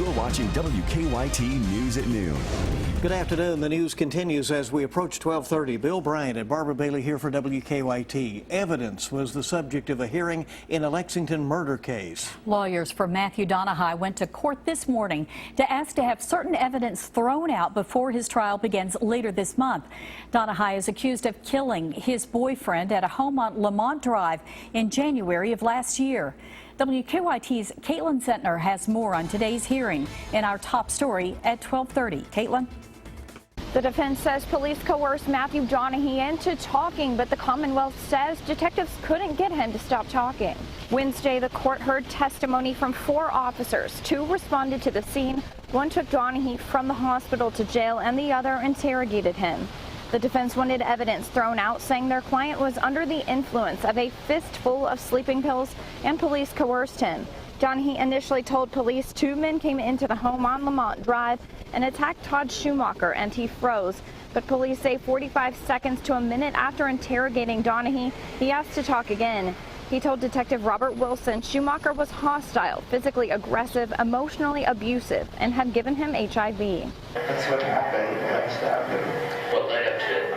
You're watching WKYT News at Noon. Good afternoon. The news continues as we approach 12:30. Bill Bryant and Barbara Bailey here for WKYT. Evidence was the subject of a hearing in a Lexington murder case. Lawyers for Matthew Donahue went to court this morning to ask to have certain evidence thrown out before his trial begins later this month. Donahue is accused of killing his boyfriend at a home on Lamont Drive in January of last year. WKYT's Caitlin Sentner has more on today's hearing in our top story at 12:30. Caitlin? The defense says police coerced Matthew Donahue into talking, but the Commonwealth says detectives couldn't get him to stop talking. Wednesday, the court heard testimony from 4 officers. 2 responded to the scene. 1 took Donahue from the hospital to jail, and the other interrogated him. The defense wanted evidence thrown out, saying their client was under the influence of a fistful of sleeping pills and police coerced him. Donahue initially told police 2 men came into the home on Lamont Drive and attacked Todd Schumacher, and he froze. But police say 45 seconds to a minute after interrogating Donahue, he asked to talk again. He told Detective Robert Wilson Schumacher was hostile, physically aggressive, emotionally abusive, and had given him HIV. That's what happened. I stabbed him. What led up to it?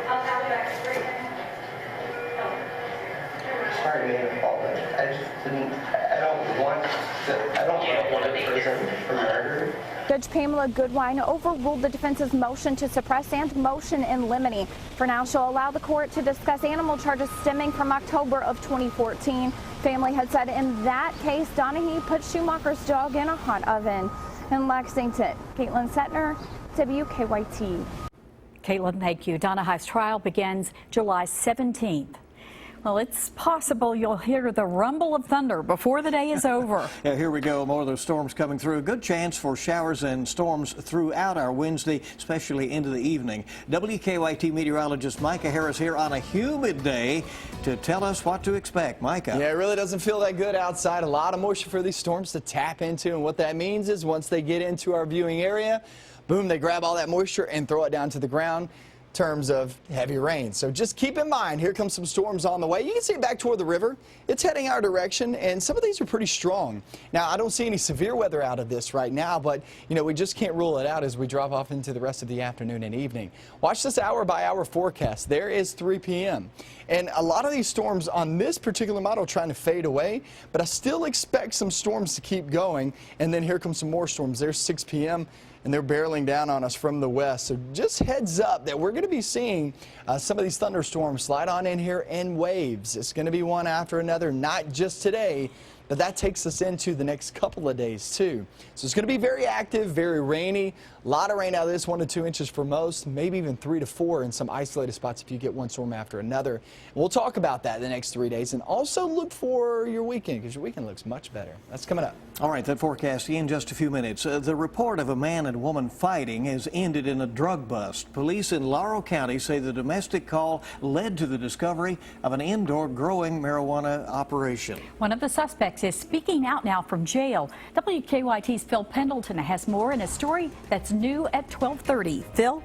Sorry, me to fall in. I just didn't. I don't want to go to prison for murder. Judge Pamela Goodwine overruled the defense's motion to suppress and motion in limine. For now, she'll allow the court to discuss animal charges stemming from October of 2014. Family had said in that case, Donahue put Schumacher's dog in a hot oven. In Lexington, Caitlin Sentner, WKYT. Caitlin, thank you. Donahue's trial begins July 17th. Well, it's possible you'll hear the rumble of thunder before the day is over. Yeah, here we go. More of those storms coming through. A good chance for showers and storms throughout our Wednesday, especially into the evening. WKYT meteorologist Micah Harris here on a humid day to tell us what to expect. Micah. Yeah, it really doesn't feel that good outside. A lot of moisture for these storms to tap into, and what that means is once they get into our viewing area, boom, they grab all that moisture and throw it down to the ground. Terms of heavy rain. So just keep in mind, here comes some storms on the way. You can see it back toward the river. It's heading our direction, and some of these are pretty strong. Now, I don't see any severe weather out of this right now, but you know, we just can't rule it out as we drop off into the rest of the afternoon and evening. Watch this hour-by-hour forecast. There is 3 p.m. And a lot of these storms on this particular model are trying to fade away, but I still expect some storms to keep going. And then here comes some more storms. There's 6 p.m. and they're barreling down on us from the west. So just heads up that we're going to be seeing some of these thunderstorms slide on in here in waves. It's going to be one after another, not just today, but that takes us into the next couple of days too. So it's going to be very active, very rainy. A lot of rain out of this, 1 to 2 inches for most, maybe even 3 to 4 in some isolated spots if you get one storm after another. We'll talk about that the next 3 days, and also look for your weekend, because your weekend looks much better. That's coming up. All right, that forecast in just a few minutes. The report of a man and woman fighting has ended in a drug bust. Police in Laurel County say the domestic call led to the discovery of an indoor growing marijuana operation. One of the suspects is speaking out now from jail. WKYT's Phil Pendleton has more in a story that's new at 12:30. Phil?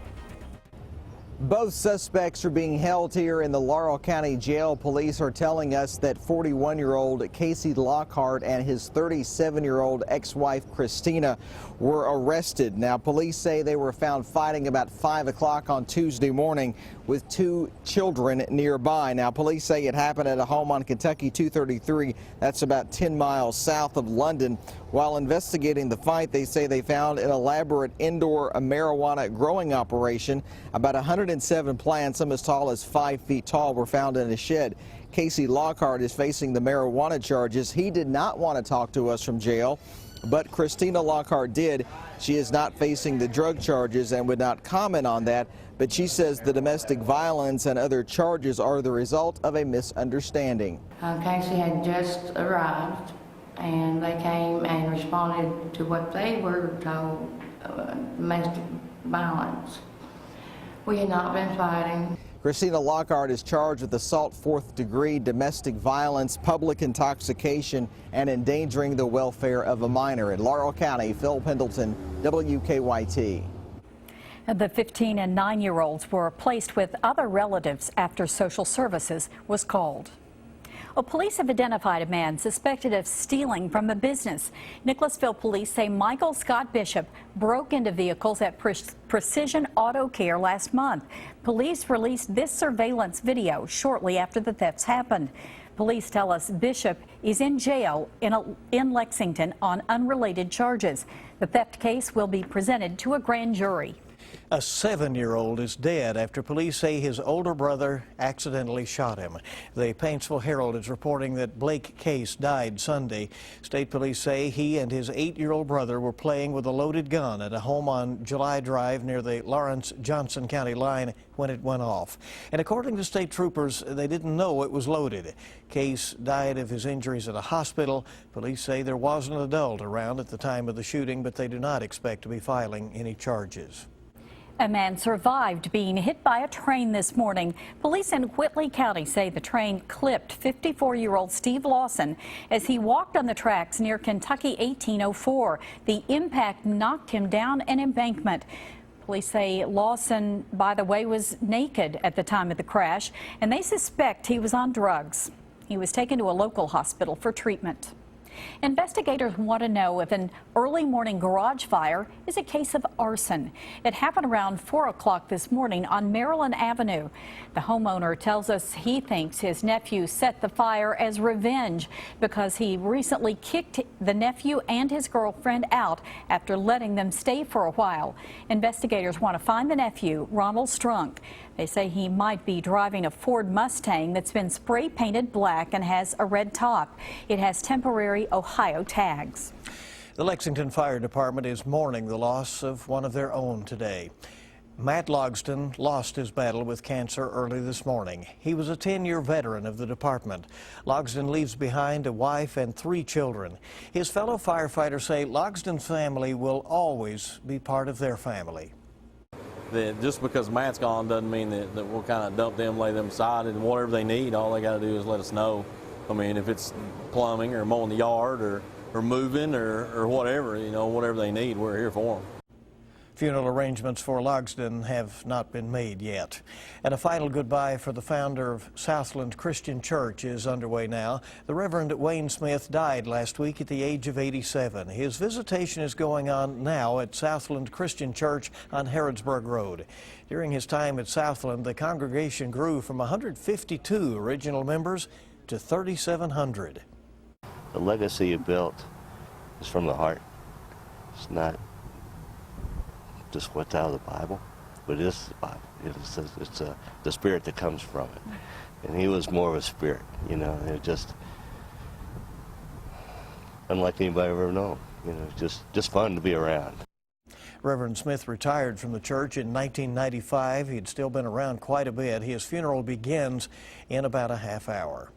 Both suspects are being held here in the Laurel County Jail. Police are telling us that 41-year-old Casey Lockhart and his 37-year-old ex-wife Christina were arrested. Now, police say they were found fighting about 5 o'clock on Tuesday morning with 2 children nearby. Now, police say it happened at a home on Kentucky 233. That's about 10 miles south of London. While investigating the fight, they say they found an elaborate indoor marijuana growing operation. About 107 plants, some as tall as 5 feet tall, were found in a shed. Casey Lockhart is facing the marijuana charges. He did not want to talk to us from jail, but Christina Lockhart did. She is not facing the drug charges and would not comment on that, but she says the domestic violence and other charges are the result of a misunderstanding. Casey had just arrived, and they came and responded to what they were told, domestic violence. We had not been fighting. Christina Lockhart is charged with assault 4th degree, domestic violence, public intoxication, and endangering the welfare of a minor. In Laurel County, Phil Pendleton, WKYT. The 15 and 9-year-olds were placed with other relatives after social services was called. Well, police have identified a man suspected of stealing from a business. Nicholasville police say Michael Scott Bishop broke into vehicles at Precision Auto Care last month. Police released this surveillance video shortly after the thefts happened. Police tell us Bishop is in jail in Lexington on unrelated charges. The theft case will be presented to a grand jury. A 7-year-old is dead after police say his older brother accidentally shot him. The Paintsville Herald is reporting that Blake Case died Sunday. State police say he and his 8-year-old brother were playing with a loaded gun at a home on July Drive near the Lawrence-Johnson County line when it went off. And according to state troopers, they didn't know it was loaded. Case died of his injuries at a hospital. Police say there was an adult around at the time of the shooting, but they do not expect to be filing any charges. A man survived being hit by a train this morning. Police in Whitley County say the train clipped 54-year-old Steve Lawson as he walked on the tracks near Kentucky 1804. The impact knocked him down an embankment. Police say Lawson, by the way, was naked at the time of the crash, and they suspect he was on drugs. He was taken to a local hospital for treatment. Investigators want to know if an early morning garage fire is a case of arson. It happened around 4 o'clock this morning on Maryland Avenue. The homeowner tells us he thinks his nephew set the fire as revenge because he recently kicked the nephew and his girlfriend out after letting them stay for a while. Investigators want to find the nephew, Ronald Strunk. They say he might be driving a Ford Mustang that's been spray painted black and has a red top. It has temporary Ohio tags. The Lexington Fire Department is mourning the loss of one of their own today. Matt Logston lost his battle with cancer early this morning. He was a 10-year veteran of the department. Logston leaves behind a wife and 3 children. His fellow firefighters say Logston's family will always be part of their family. That just because Matt's gone doesn't mean that we'll kind of dump them, lay them aside, and whatever they need, all they got to do is let us know. I mean, if it's plumbing or mowing the yard or moving or whatever, you know, whatever they need, we're here for them. Funeral arrangements for Logston have not been made yet. And a final goodbye for the founder of Southland Christian Church is underway now. The Reverend Wayne Smith died last week at the age of 87. His visitation is going on now at Southland Christian Church on Harrodsburg Road. During his time at Southland, the congregation grew from 152 original members to 3,700. The legacy you built is from the heart. It's not just what's out of the Bible, but it is the Bible. It's the spirit that comes from it. And he was more of a spirit, you know, it just unlike anybody I've ever known. You know, just fun to be around. Reverend Smith retired from the church in 1995. He'd still been around quite a bit. His funeral begins in about a half hour.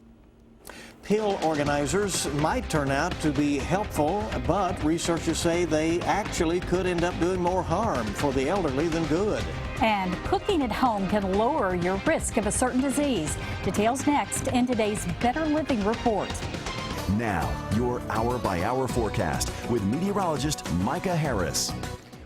Pill organizers might turn out to be helpful, but researchers say they actually could end up doing more harm for the elderly than good. And cooking at home can lower your risk of a certain disease. Details next in today's Better Living Report. Now, your hour-by-hour forecast with meteorologist Micah Harris.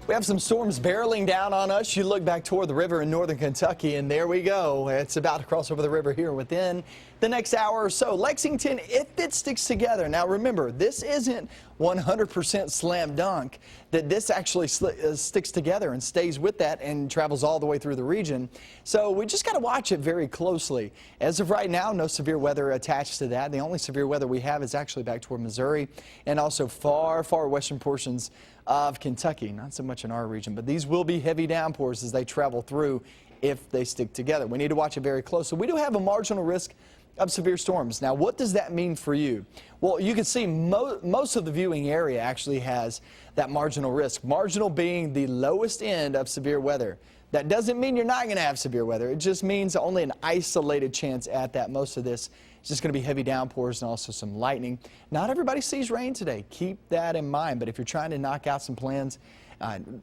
We have some storms barreling down on us. You look back toward the river in northern Kentucky, and there we go. It's about to cross over the river here within the next hour or so. Lexington, if it sticks together. Now, remember, this isn't 100% slam dunk that this actually sticks together and stays with that and travels all the way through the region. So we just got to watch it very closely. As of right now, no severe weather attached to that. The only severe weather we have is actually back toward Missouri and also far western portions of Kentucky. Not so much in our region, but these will be heavy downpours as they travel through if they stick together. We need to watch it very closely. We do have a marginal risk of severe storms. Now, what does that mean for you? Well, you can see most of the viewing area actually has that marginal risk. Marginal being the lowest end of severe weather. That doesn't mean you're not going to have severe weather. It just means only an isolated chance at that. Most of this is just going to be heavy downpours and also some lightning. Not everybody sees rain today. Keep that in mind. But if you're trying to knock out some plans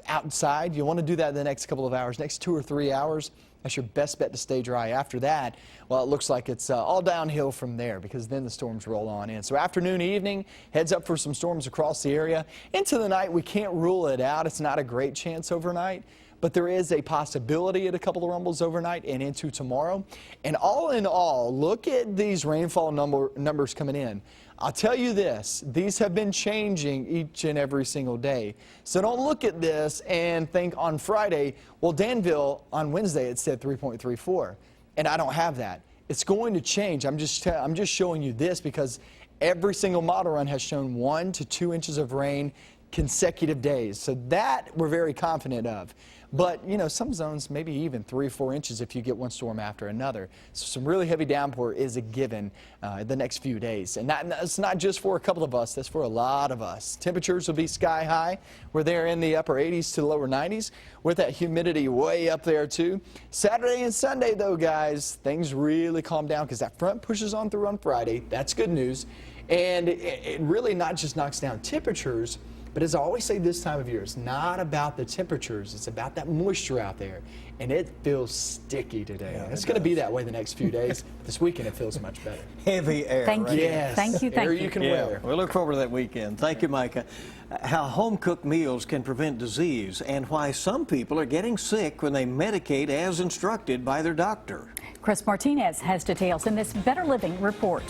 outside, you want to do that in the next couple of hours, next 2 or 3 hours. That's your best bet to stay dry. After that, well, it looks like it's all downhill from there because then the storms roll on in. So afternoon, evening, heads up for some storms across the area. Into the night, we can't rule it out. It's not a great chance overnight, but there is a possibility at a couple of rumbles overnight and into tomorrow. And all in all, look at these rainfall numbers coming in. I'll tell you this, these have been changing each and every single day. So don't look at this and think on Friday, well, Danville on Wednesday it said 3.34, and I don't have that. It's going to change. I'm just showing you this because every single model run has shown 1 to 2 inches of rain consecutive days. So that we're very confident of. But, you know, some zones maybe even 3 or 4 inches if you get one storm after another. So some really heavy downpour is a given the next few days. And that's not just for a couple of us, that's for a lot of us. Temperatures will be sky high. We're there in the upper 80s to lower 90s with that humidity way up there too. Saturday and Sunday though, guys, things really calm down because that front pushes on through on Friday. That's good news. And it really not just knocks down temperatures, but as I always say this time of year, it's not about the temperatures, it's about that moisture out there. And it feels sticky today. Yeah, it's going to be that way the next few days. This weekend it feels much better. Heavy air. Thank right? you. Yes. Thank you. Thank Air you. you can Yeah, wear. we look forward to that weekend. Thank you, Micah. How home-cooked meals can prevent disease and why some people are getting sick when they medicate as instructed by their doctor. Chris Martinez has details in this Better Living report.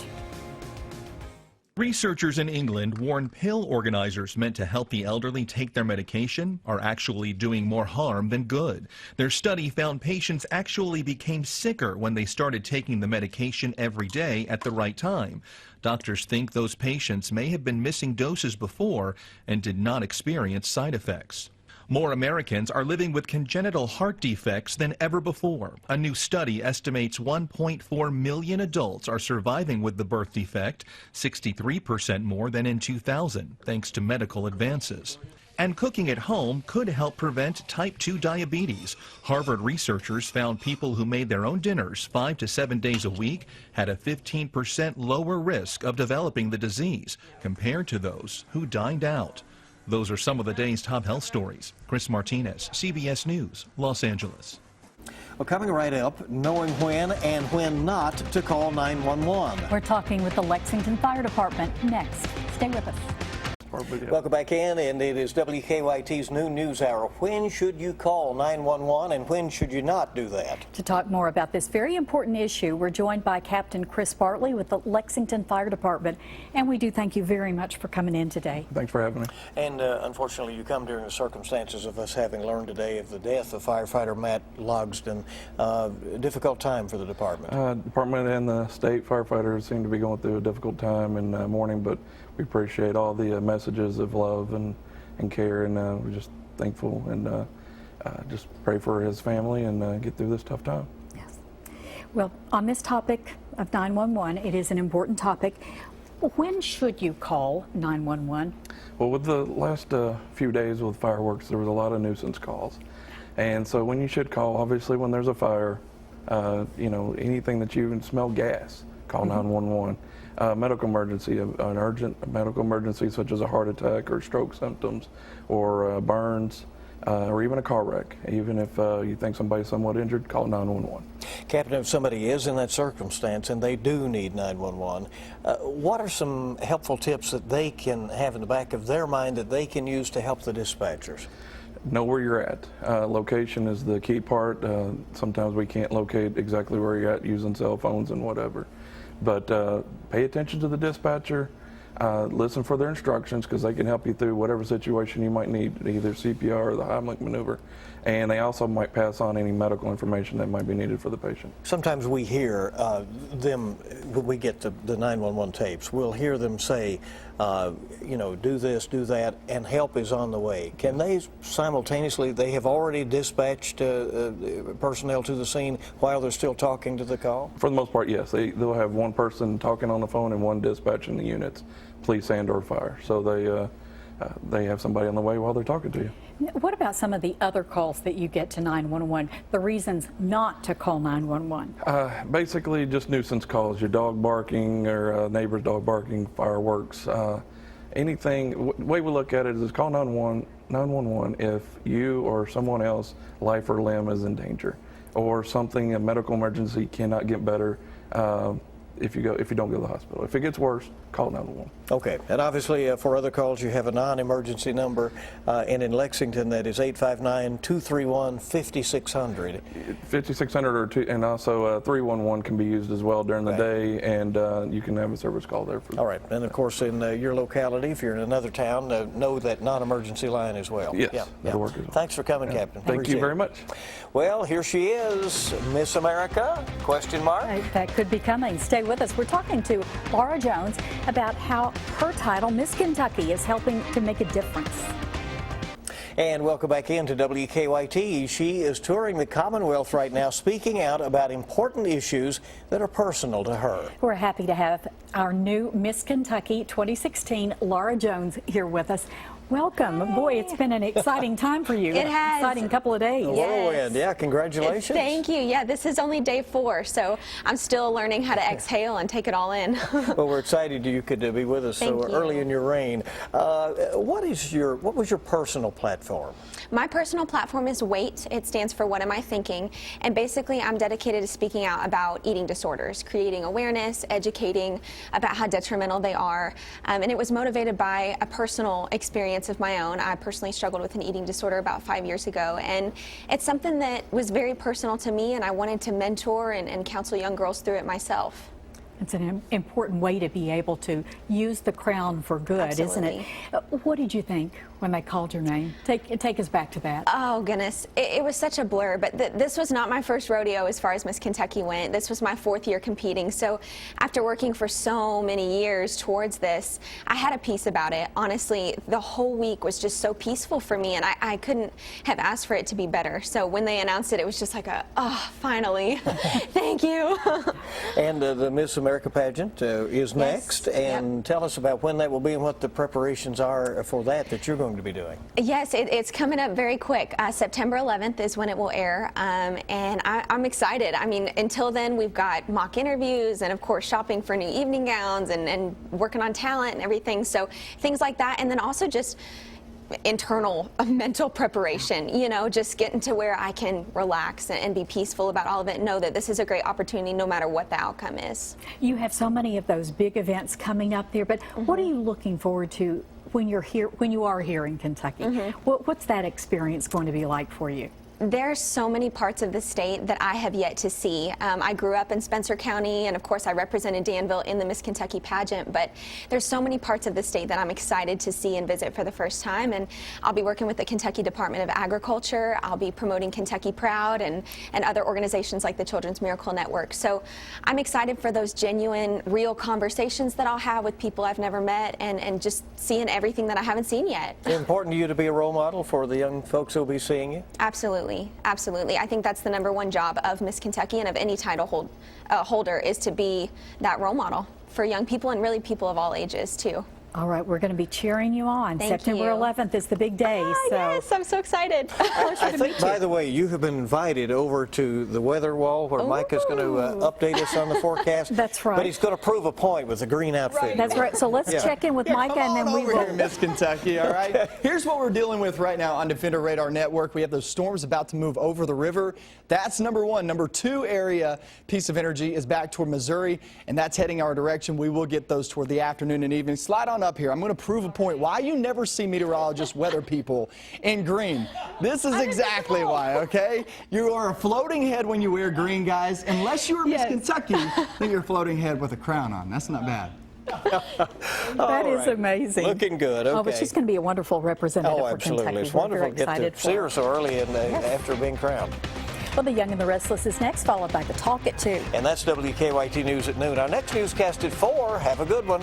Researchers in England warn pill organizers meant to help the elderly take their medication are actually doing more harm than good. Their study found patients actually became sicker when they started taking the medication every day at the right time. Doctors think those patients may have been missing doses before and did not experience side effects. More Americans are living with congenital heart defects than ever before. A new study estimates 1.4 million adults are surviving with the birth defect, 63% more than in 2000, thanks to medical advances. And cooking at home could help prevent type 2 diabetes. Harvard researchers found people who made their own dinners 5 to 7 days a week had a 15% lower risk of developing the disease compared to those who dined out. Those are some of the day's top health stories. Chris Martinez, CBS News, Los Angeles. Well, coming right up, knowing when and when not to call 911. We're talking with the Lexington Fire Department next. Stay with us. Welcome back in, and it is WKYT's noon news hour. When should you call 911 and when should you not do that? To talk more about this very important issue, we're joined by Captain Chris Bartley with the Lexington Fire Department, and we do thank you very much for coming in today. Thanks for having me. And unfortunately, you come during the circumstances of us having learned today of the death of firefighter Matt Logsdon. Difficult time for the department. Department and the state firefighters seem to be going through a difficult time in mourning, but we appreciate all the messages of love and care, and we're just thankful and just pray for his family and get through this tough time. Yes. Well, on this topic of 911, it is an important topic. When should you call 911? Well, with the last few days with fireworks, there was a lot of nuisance calls. And so when you should call, obviously when there's a fire, you know, anything that you even smell gas, call 911. Medical emergency, an urgent medical emergency such as a heart attack or stroke symptoms or burns or even a car wreck. Even if you think somebody's somewhat injured, call 911. Captain, if somebody is in that circumstance and they do need 911, what are some helpful tips that they can have in the back of their mind that they can use to help the dispatchers? Know where you're at. Location is the key part. Sometimes we can't locate exactly where you're at using cell phones and whatever. But pay attention to the dispatcher, listen for their instructions because they can help you through whatever situation you might need, either CPR or the Heimlich maneuver. And they also might pass on any medical information that might be needed for the patient. Sometimes we hear them, when we get the 911 tapes, we'll hear them say, you know, do this, do that, and help is on the way. Can they simultaneously, they have already dispatched personnel to the scene while they're still talking to the call? For the most part, yes. They'll have one person talking on the phone and one dispatching the units, police and or fire. So they have somebody on the way while they're talking to you. What about some of the other calls that you get to 911, the reasons not to call 911? Basically just nuisance calls, your dog barking or neighbor's dog barking, fireworks, anything. The way we look at it is call 911 if you or someone else, life or limb is in danger or something, a medical emergency cannot get better. if you don't go to the hospital. If it gets worse, call 911. Okay, and obviously for other calls you have a non-emergency number, and in Lexington that is 859-231-5600. 5600 and also 311 can be used as well during the day, and you can have a service call there. All right, and of course in your locality, if you're in another town, know that non-emergency line as well. Yes, that'll work as well. Thanks for coming, Captain. Thank you very much. Well, here she is, Miss America, question mark. That could be coming. Stay with us. We're talking to Laura Jones about how her title, Miss Kentucky, is helping to make a difference. And welcome back into WKYT. She is touring the Commonwealth right now, speaking out about important issues that are personal to her. We're happy to have our new Miss Kentucky 2016, Laura Jones, here with us. Welcome. Hi. Boy, it's been an exciting time for you. It has. Exciting couple of days. Whirlwind. Yeah, congratulations. Thank you. Yeah, this is only day 4, so I'm still learning how to exhale and take it all in. Well, we're excited you could be with us so early in your reign. What was your personal platform? My personal platform is WAIT. It stands for What Am I Thinking? And basically, I'm dedicated to speaking out about eating disorders, creating awareness, educating about how detrimental they are. And it was motivated by a personal experience of my own. I personally struggled with an eating disorder about 5 years ago, and it's something that was very personal to me, and I wanted to mentor and counsel young girls through it myself. It's an important way to be able to use the crown for good, Absolutely. isn't it? What did you think when they called your name? Take us back to that. Oh, goodness. It was such a blur, but this was not my first rodeo as far as Miss Kentucky went. This was my 4th year competing, so after working for so many years towards this, I had a peace about it. Honestly, the whole week was just so peaceful for me, and I couldn't have asked for it to be better. So when they announced it, it was just like oh, finally. Thank you. And the Miss America pageant is next, and tell us about when that will be and what the preparations are for that you're going to be doing. Yes, it's coming up very quick. September 11th is when it will air, and I'm excited. I mean, until then, we've got mock interviews and, of course, shopping for new evening gowns and working on talent and everything, so things like that, and then also just internal mental preparation, you know, just getting to where I can relax and be peaceful about all of it and know that this is a great opportunity no matter what the outcome is. You have so many of those big events coming up there, but what are you looking forward to when you are here in Kentucky? What's that experience going to be like for you? There's so many parts of the state that I have yet to see. I grew up in Spencer County, and of course I represented Danville in the Miss Kentucky pageant, but there's so many parts of the state that I'm excited to see and visit for the first time, and I'll be working with the Kentucky Department of Agriculture. I'll be promoting Kentucky Proud and other organizations like the Children's Miracle Network. So I'm excited for those genuine, real conversations that I'll have with people I've never met and just seeing everything that I haven't seen yet. Important to you to be a role model for the young folks who'll be seeing you? Absolutely. Absolutely. I think that's the #1 job of Miss Kentucky and of any title holder is to be that role model for young people and really people of all ages too. All right, we're going to be cheering you on. Thank September you. 11th is the big day. So. Yes, I'm so excited. I think, by the way, you have been invited over to the weather wall where Micah's going to update us on the forecast. That's right. But he's going to prove a point with the green outfit. That's right. So let's check in with Micah, and then we will. Here, Miss Kentucky, all right? Here's what we're dealing with right now on Defender Radar Network. We have those storms about to move over the river. That's #1. #2 area piece of energy is back toward Missouri, and that's heading our direction. We will get those toward the afternoon and evening. Slide on up here. I'm going to prove a point why you never see meteorologists, weather people in green. This is exactly why, okay? You are a floating head when you wear green, guys. Unless you are Miss Kentucky, then you're a floating head with a crown on. That's not bad. That is amazing. Looking good. Okay. Oh, but she's going to be a wonderful representative for Kentucky. Absolutely. It's We're wonderful very to get excited to see her so early after being crowned. Well, The Young and the Restless is next, followed by The Talk at 2. And that's WKYT News at noon. Our next newscast at 4. Have a good one.